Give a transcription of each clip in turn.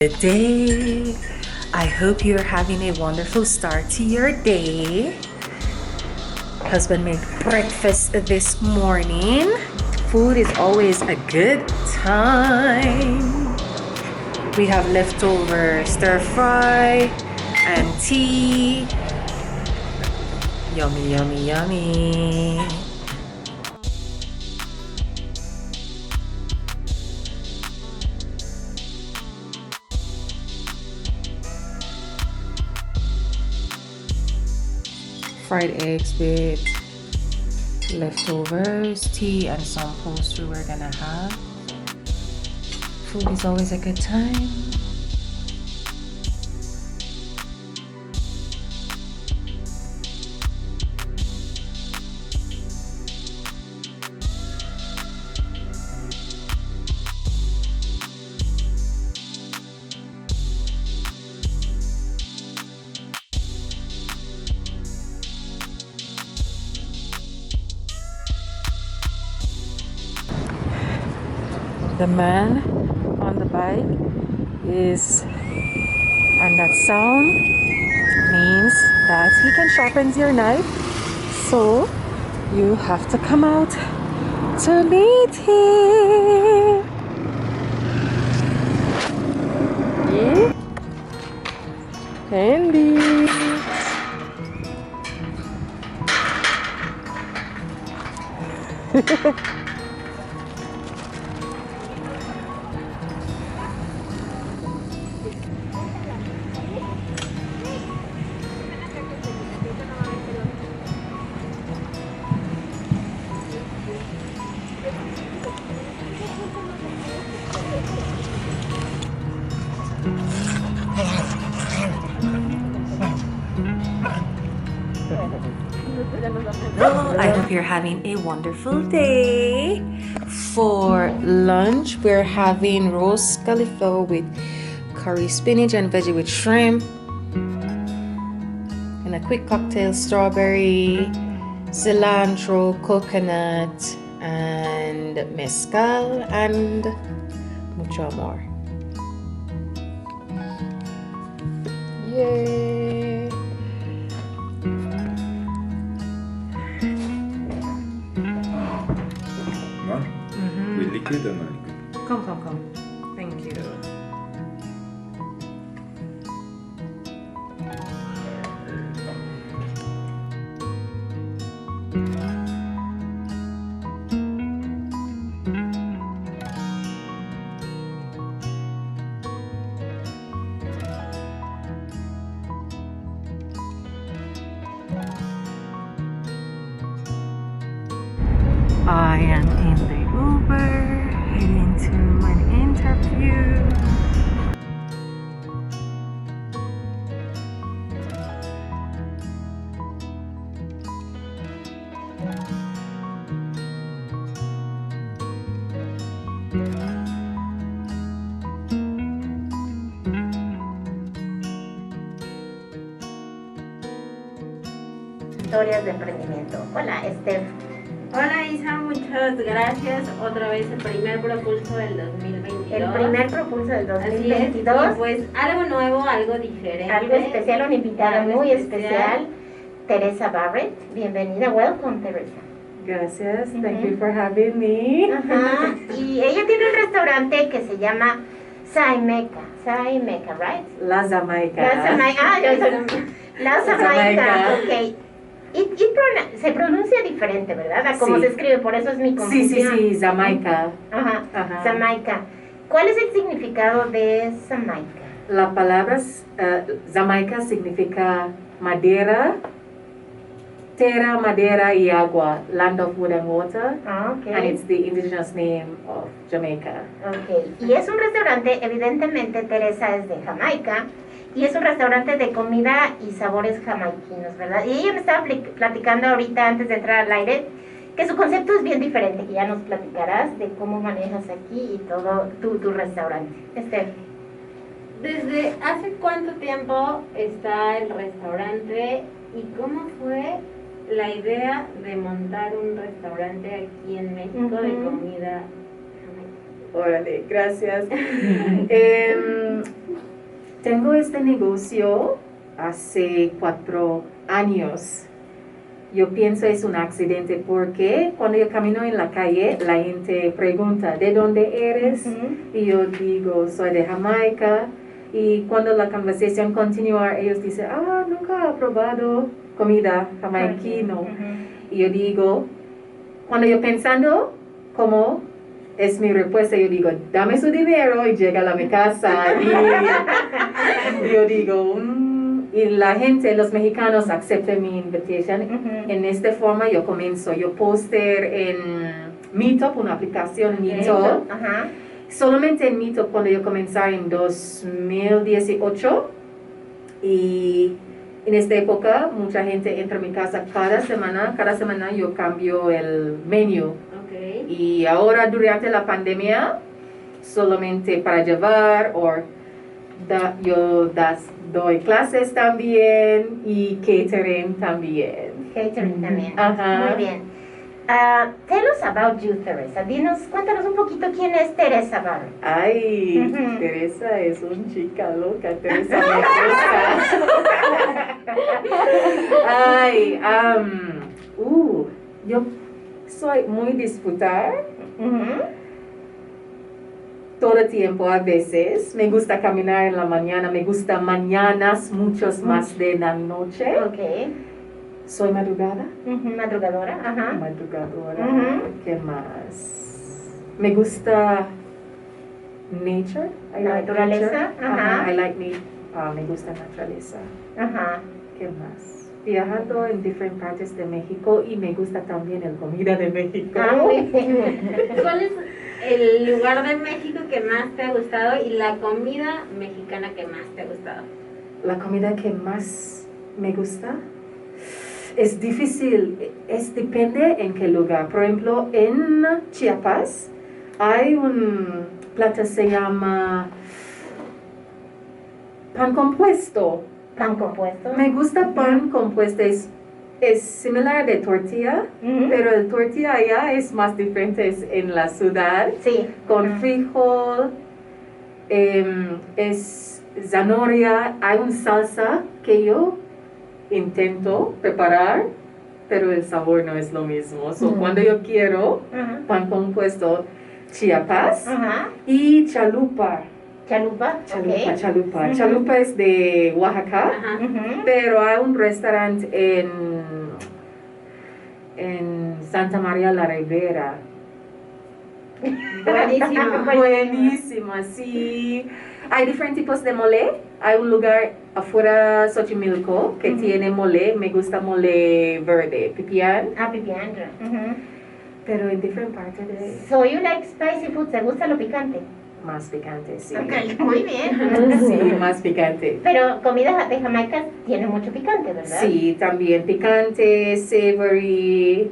Good day. I hope you're having a wonderful start to your day. Husband made breakfast this morning. Food is always a good time. We have leftover stir fry and tea. Yummy, yummy, yummy. Fried eggs with leftovers, tea, and some pastry we're gonna have. Food is always a good time. The man on the bike is, and that sound means that he can sharpen your knife, so you have to come out to meet him. Yeah. Andy. I hope you're having a wonderful day. For lunch, we're having roast cauliflower with curry spinach and veggie with shrimp. And a quick cocktail, strawberry, cilantro, coconut, and mezcal, and mucho more. Yay! With liquid or non liquid? Come. Thank you. I am in the Uber, heading to an interview. Historias de emprendimiento. Hola, Steph. Hola Isa, muchas gracias. Otra vez el primer propulso del 2022. El primer propulso del Así 2022. es, y pues algo nuevo, algo diferente. Algo especial, una invitada Algo muy especial, Teresa Barrett. Bienvenida, welcome Teresa. Gracias, thank you for having me. Ajá. Y ella tiene un restaurante que se llama Jamaica, right? La Jamaica. La Jamaica, ok. Y se pronuncia diferente, ¿verdad? A cómo Sí. se escribe, por eso es mi confusión. Sí, Jamaica. Ajá, Jamaica. ¿Cuál es el significado de Jamaica? La palabra Jamaica significa madera, tierra, madera y agua, land of wood and water. Ok. And it's the indigenous name of Jamaica. Ok, y es un restaurante, evidentemente Teresa es de Jamaica, y es un restaurante de comida y sabores jamaiquinos, ¿verdad? Y ella me estaba platicando ahorita, antes de entrar al aire, que su concepto es bien diferente, que ya nos platicarás de cómo manejas aquí y todo tu restaurante. ¿Desde hace cuánto tiempo está el restaurante y cómo fue la idea de montar un restaurante aquí en México de comida jamaiquina? Órale, gracias. Tengo este negocio hace 4 años. Yo pienso es un accidente porque cuando yo camino en la calle, la gente pregunta, ¿de dónde eres? Y yo digo, soy de Jamaica. Y cuando la conversación continúa, ellos dicen, nunca he probado comida jamaiquino. Y yo digo, cuando yo pensando, ¿cómo es mi respuesta? Yo digo, dame su dinero y llega a mi casa. Y yo digo, y la gente, los mexicanos aceptan mi invitación. En esta forma yo comienzo, yo poster en Meetup, una aplicación Meetup. Solamente en Meetup cuando yo comencé en 2018. Y en esta época mucha gente entra a mi casa cada semana yo cambio el menú. Y ahora durante la pandemia, solamente para llevar yo doy clases también y catering también. Catering también. Ajá. Muy bien. Tell us about you, Teresa. Cuéntanos un poquito quién es Teresa Barro. Ay, Teresa es una chica loca, Teresa me gusta. Ay, yo soy muy disfrutar. Todo el tiempo, a veces. Me gusta caminar en la mañana, me gusta mañanas, muchos más de la noche. Soy madrugadora. Madrugadora. ¿Qué más? Me gusta nature. Naturaleza. Me gusta naturaleza. ¿Qué más? Viajando en diferentes partes de México y me gusta también la comida de México. ¿Cuál es el lugar de México que más te ha gustado y la comida mexicana que más te ha gustado? La comida que más me gusta es difícil, depende en qué lugar. Por ejemplo, en Chiapas hay un plato que se llama pan compuesto. Pan compuesto. Me gusta pan compuesto, es similar de tortilla, pero el tortilla allá es más diferente en la ciudad. Sí. Con frijol, es zanahoria, hay una salsa que yo intento preparar, pero el sabor no es lo mismo. Cuando yo quiero pan compuesto, Chiapas y chalupa. Chalupa. Chalupa es de Oaxaca, pero hay un restaurante en Santa María la Ribera. Buenísima, sí. Hay diferentes tipos de mole. Hay un lugar afuera Xochimilco que tiene mole. Me gusta mole verde, pipián. Pipián. Pero en diferentes partes de... So you like spicy food, ¿te gusta lo picante? Más picante, sí. Muy bien. Sí, más picante. Pero comida de Jamaica tiene mucho picante, ¿verdad? Sí, también picante, savory,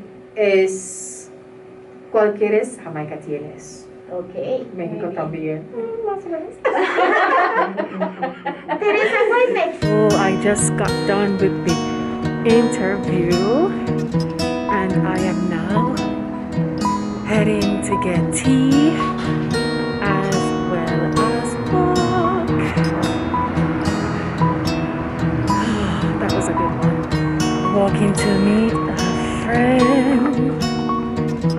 cualquiera Jamaica tienes. México también. Más o menos. Teresa, why Mexico? Oh, I just got done with the interview and I am now heading to get tea as well as walk. That was a good one. Walking to meet a friend.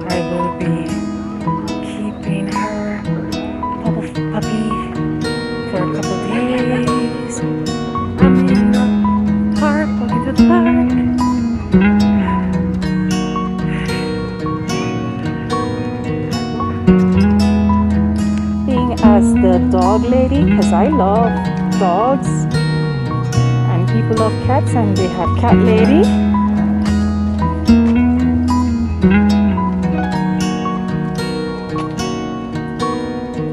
I will be keeping her puppy for a couple days. I'm in the park, walking to the park. Being as the dog lady, because I love dogs and people love cats, and they have cat lady.